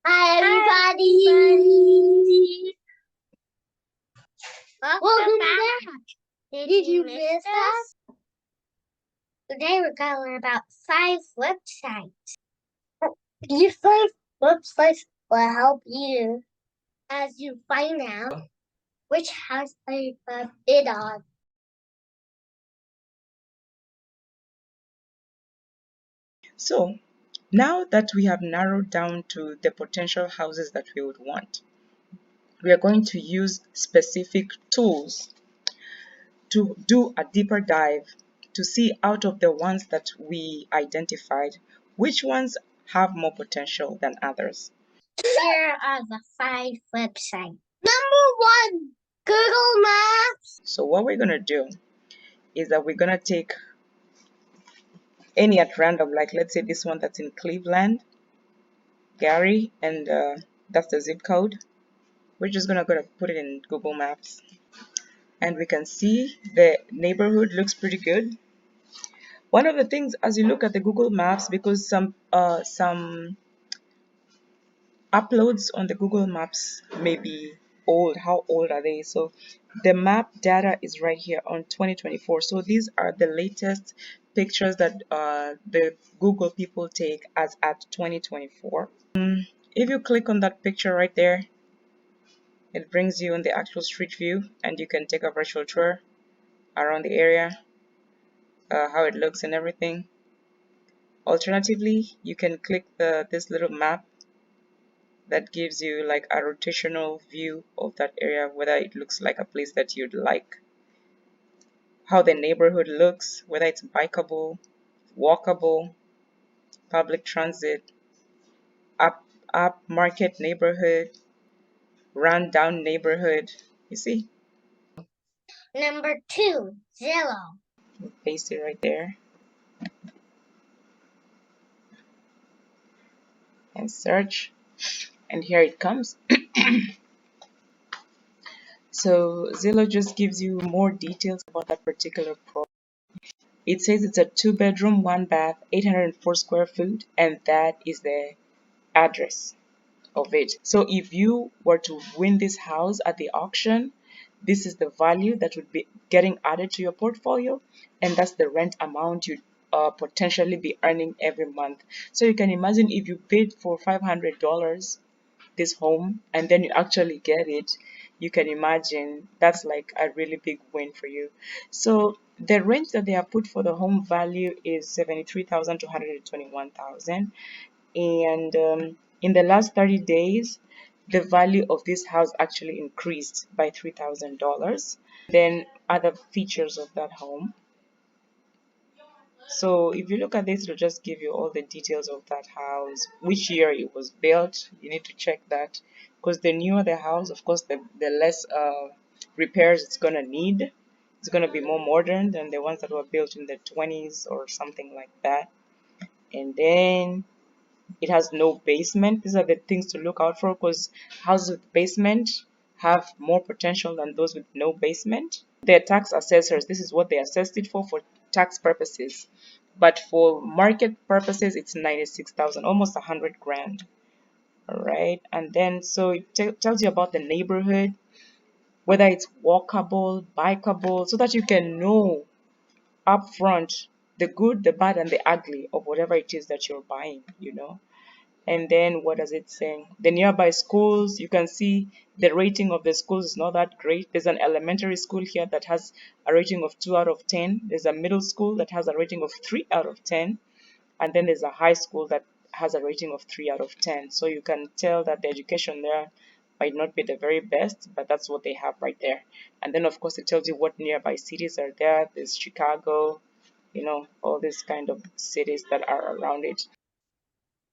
Hi, everybody. Welcome back. Did you miss us? Today we're going to learn about 5 websites. These 5 websites will help you as you find out which house you bid on. So now that we have narrowed down to the potential houses that we would want, we are going to use specific tools to do a deeper dive to see out of the ones that we identified, which ones have more potential than others. Here are the 5 websites. Number 1, Google Maps. So what we're going to do is that we're going to take any at random, like let's say this one that's in Cleveland, Gary, and that's the zip code. We're just going to put it in Google Maps. And we can see the neighborhood looks pretty good. One of the things as you look at the Google Maps, because some uploads on the Google Maps may be old. How old are they? So the map data is right here on 2024. So these are the latest pictures that the Google people take as at 2024. If you click on that picture right there, it brings you on the actual street view, and you can take a virtual tour around the area, how it looks and everything. Alternatively, you can click this little map that gives you like a rotational view of that area, whether it looks like a place that you'd like, how the neighborhood looks, whether it's bikeable, walkable, public transit, up market neighborhood, run down neighborhood. You see? Number 2, Zillow. Paste it right there and search, and here it comes. So Zillow just gives you more details about that particular property. It says it's a 2-bedroom, 1-bath, 804 square feet, and that is the address of it. So if you were to win this house at the auction, this is the value that would be getting added to your portfolio, and that's the rent amount you potentially be earning every month. So you can imagine if you paid for $500 this home and then you actually get it, you can imagine that's like a really big win for you. So the range that they have put for the home value is 73,000 to 121,000, and in the last 30 days the value of this house actually increased by $3,000. Then other features of that home. So if you look at this, it'll just give you all the details of that house, which year it was built. You need to check that, because the newer the house, of course, the less repairs it's gonna need. It's gonna be more modern than the ones that were built in the 20s or something like that. And then it has no basement. These are the things to look out for, because houses with basement have more potential than those with no basement. Their tax assessors, this is what they assessed it for tax purposes. But for market purposes, it's 96,000, almost 100 grand. All right. And then, so it tells you about the neighborhood, whether it's walkable, bikeable, so that you can know upfront the good, the bad, and the ugly of whatever it is that you're buying. And then what does it say? The nearby schools, you can see the rating of the schools is not that great. There's an elementary school here that has a rating of 2 out of 10. There's a middle school that has a rating of 3 out of 10. And then there's a high school that has a rating of 3 out of 10. So you can tell that the education there might not be the very best, but that's what they have right there. And then of course it tells you what nearby cities are there. There's Chicago, all these kind of cities that are around it.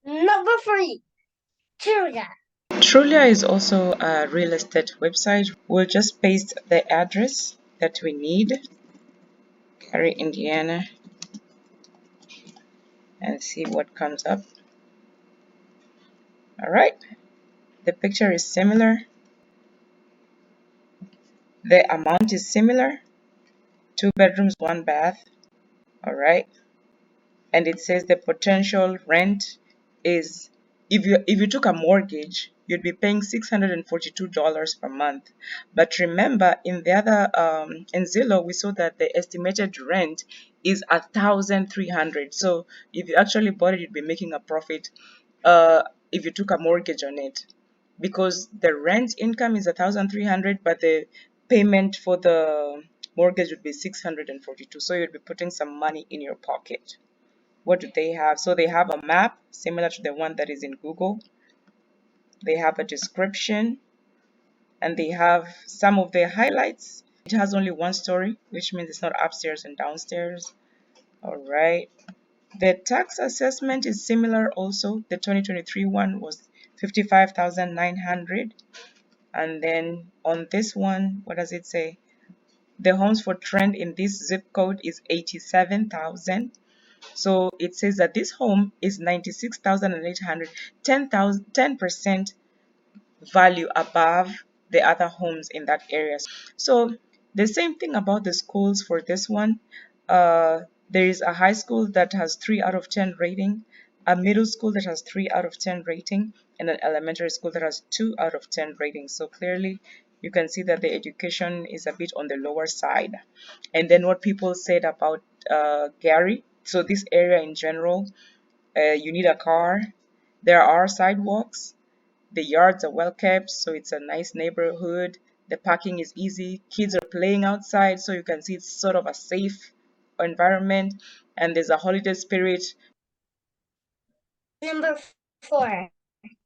Number 3, Trulia. Trulia is also a real estate website. We'll just paste the address that we need, Gary, Indiana, and see what comes up. All right, the picture is similar. The amount is similar, 2 bedrooms, 1 bath. All right, and it says the potential rent is if you took a mortgage, you'd be paying $642 per month. But remember, in the other in Zillow, we saw that the estimated rent is 1,300. So if you actually bought it, you'd be making a profit uh, if you took a mortgage on it, because the rent income is 1,300, but the payment for the mortgage would be 642. So you'd be putting some money in your pocket. What do they have? So they have a map similar to the one that is in Google. They have a description, and they have some of the highlights. It has only one story, which means it's not upstairs and downstairs. All right. The tax assessment is similar also. The 2023 one was 55,900. And then on this one, what does it say? The homes for trend in this zip code is 87,000. So it says that this home is 96,800, 10% value above the other homes in that area. So the same thing about the schools for this one. There is a high school that has 3 out of 10 rating, a middle school that has 3 out of 10 rating, and an elementary school that has 2 out of 10 rating. So clearly you can see that the education is a bit on the lower side. And then what people said about Gary, so this area in general, you need a car, there are sidewalks, the yards are well kept, so it's a nice neighborhood. The parking is easy. Kids are playing outside, so you can see it's sort of a safe environment. And there's a holiday spirit. Number 4,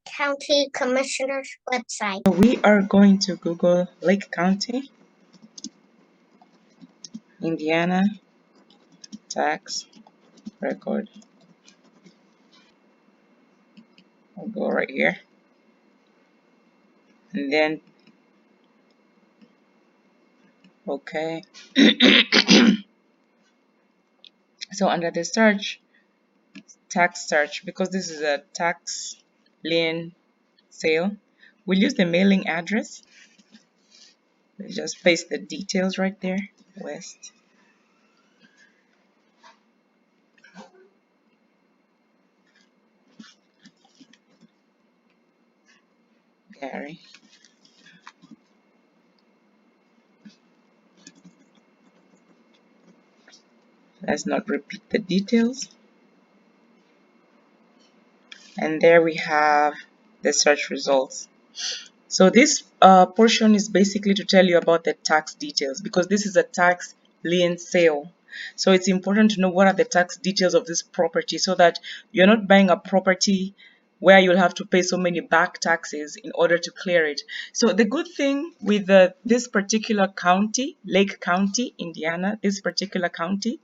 County Commissioner's website. We are going to Google Lake County, Indiana tax record. I'll go right here. And then, okay. So under the search, tax search, because this is a tax lien sale, we'll use the mailing address. We'll just paste the details right there. West Gary. Let's not repeat the details. And there we have the search results. So this portion is basically to tell you about the tax details, because this is a tax lien sale. So it's important to know what are the tax details of this property, so that you're not buying a property where you'll have to pay so many back taxes in order to clear it. So the good thing with this particular county, Lake County, Indiana, this particular county,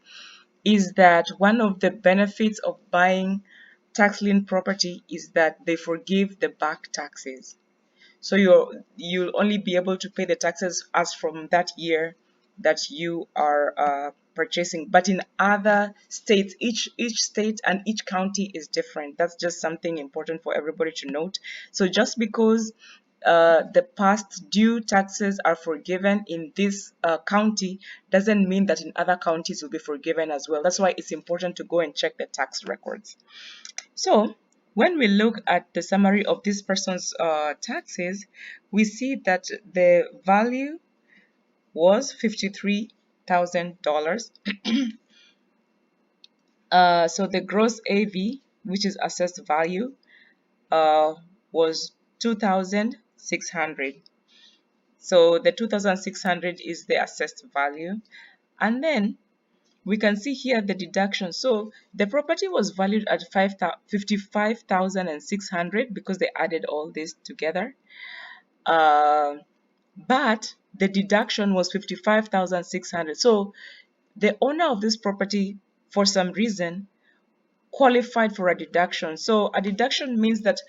is that one of the benefits of buying tax lien property is that they forgive the back taxes. So you'll only be able to pay the taxes as from that year that you are purchasing. But in other states, each state and each county is different. That's just something important for everybody to note. So just because the past due taxes are forgiven in this county doesn't mean that in other counties will be forgiven as well. That's why it's important to go and check the tax records. So when we look at the summary of this person's taxes, we see that the value was $53,000. So the gross AV, which is assessed value, was 2,600. So the 2,600 is the assessed value. And then we can see here the deduction. So the property was valued at 55,600 because they added all this together. But the deduction was 55,600. So the owner of this property, for some reason, qualified for a deduction. So a deduction means that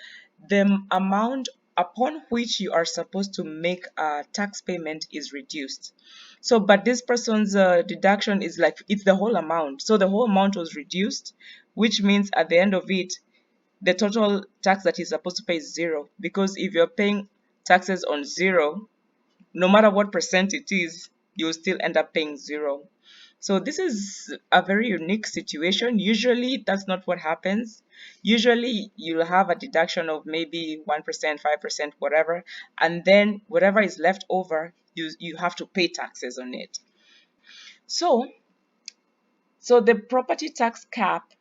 the amount upon which you are supposed to make a tax payment is reduced. So, but this person's deduction is like, it's the whole amount. So the whole amount was reduced, which means at the end of it, the total tax that he's supposed to pay is zero. Because if you're paying taxes on zero, no matter what percent it is, you'll still end up paying zero. So this is a very unique situation. Usually that's not what happens. Usually you'll have a deduction of maybe 1%, 5%, whatever, and then whatever is left over, you have to pay taxes on it. So the property tax cap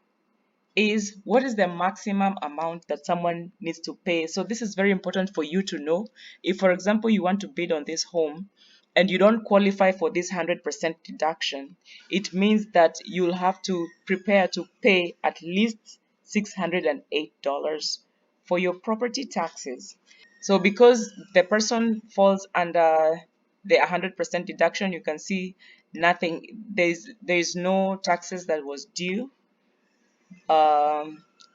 is what is the maximum amount that someone needs to pay. So this is very important for you to know. If, for example, you want to bid on this home and you don't qualify for this 100% deduction, it means that you'll have to prepare to pay at least $608 for your property taxes. So because the person falls under the 100% deduction, you can see nothing, there's no taxes that was due,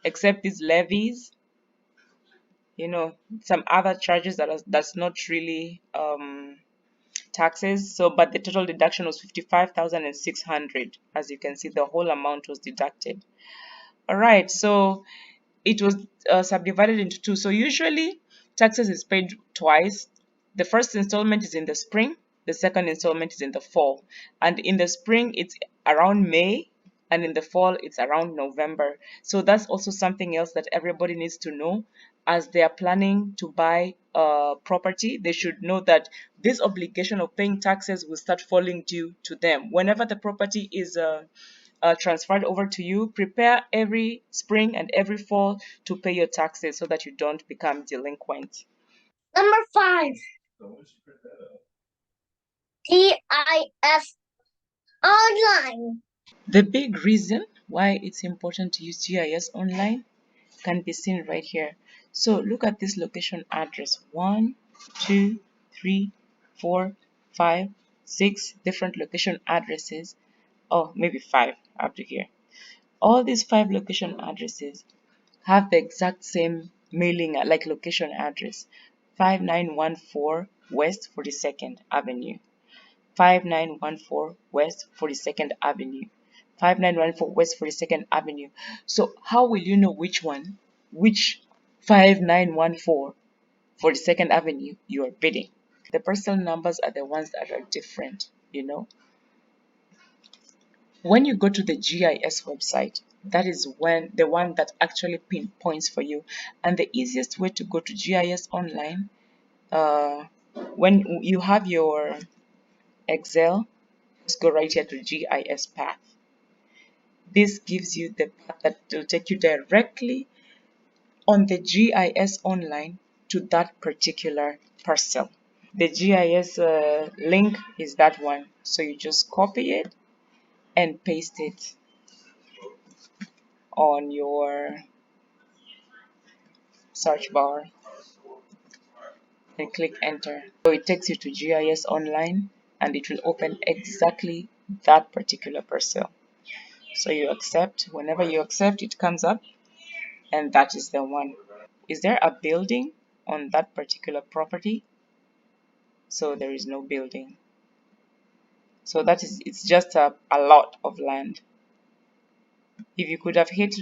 except these levies, some other charges that's not really taxes. So, but the total deduction was 55,600. As you can see, the whole amount was deducted. All right, so it was subdivided into two. So usually taxes is paid twice. The first installment is in the spring, the second installment is in the fall. And in the spring, it's around May, and in the fall, it's around November. So that's also something else that everybody needs to know as they are planning to buy property. They should know that this obligation of paying taxes will start falling due to them. Whenever the property is transferred over to you, prepare every spring and every fall to pay your taxes so that you don't become delinquent. Number 5. GIS online. The big reason why it's important to use GIS online can be seen right here. So look at this location address: 1, 2, 3, 4, 5, 6 different location addresses. Oh, maybe 5 up to here. All these 5 location addresses have the exact same mailing like location address: 5914 West 42nd Avenue, 5914 West 42nd Avenue, 5914 West 42nd Avenue. So how will you know which 5914 42nd Avenue you are bidding? The parcel numbers are the ones that are different. When you go to the GIS website, that is when the one that actually pinpoints for you. And the easiest way to go to GIS online, when you have your Excel, just go right here to GIS path. This gives you the path that will take you directly on the GIS online to that particular parcel. The GIS link is that one. So you just copy it and paste it on your search bar and click enter. So it takes you to GIS online and it will open exactly that particular parcel. So you accept. Whenever you accept, it comes up and that is the one. Is there a building on that particular property? So there is no building. So it's just a lot of land. If you could have hit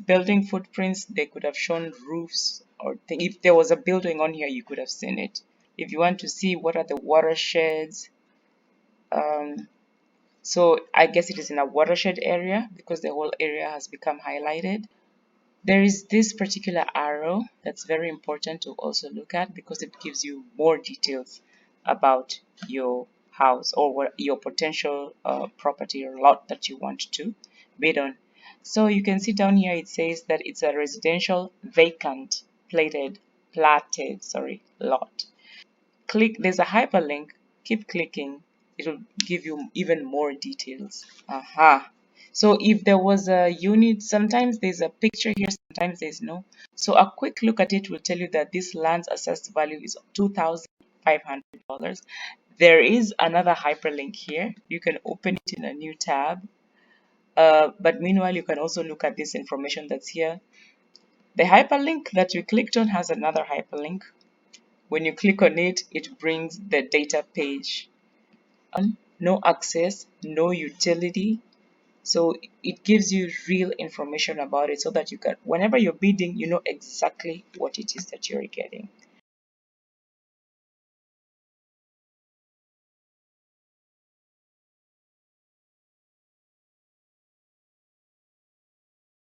building footprints, they could have shown roofs or if there was a building on here, you could have seen it. If you want to see what are the watersheds, so I guess it is in a watershed area because the whole area has become highlighted. There is this particular arrow that's very important to also look at because it gives you more details about your house or your potential property or lot that you want to bid on. So you can see down here it says that it's a residential vacant platted lot. There's a hyperlink, keep clicking, it'll give you even more details. So if there was a unit, sometimes there's a picture here, sometimes there's no. So a quick look at it will tell you that this land's assessed value is $2,500. There is another hyperlink here. You can open it in a new tab. But meanwhile, you can also look at this information that's here. The hyperlink that you clicked on has another hyperlink. When you click on it, it brings the data page. No access, no utility. So it gives you real information about it so that you can, whenever you're bidding, you know exactly what it is that you're getting.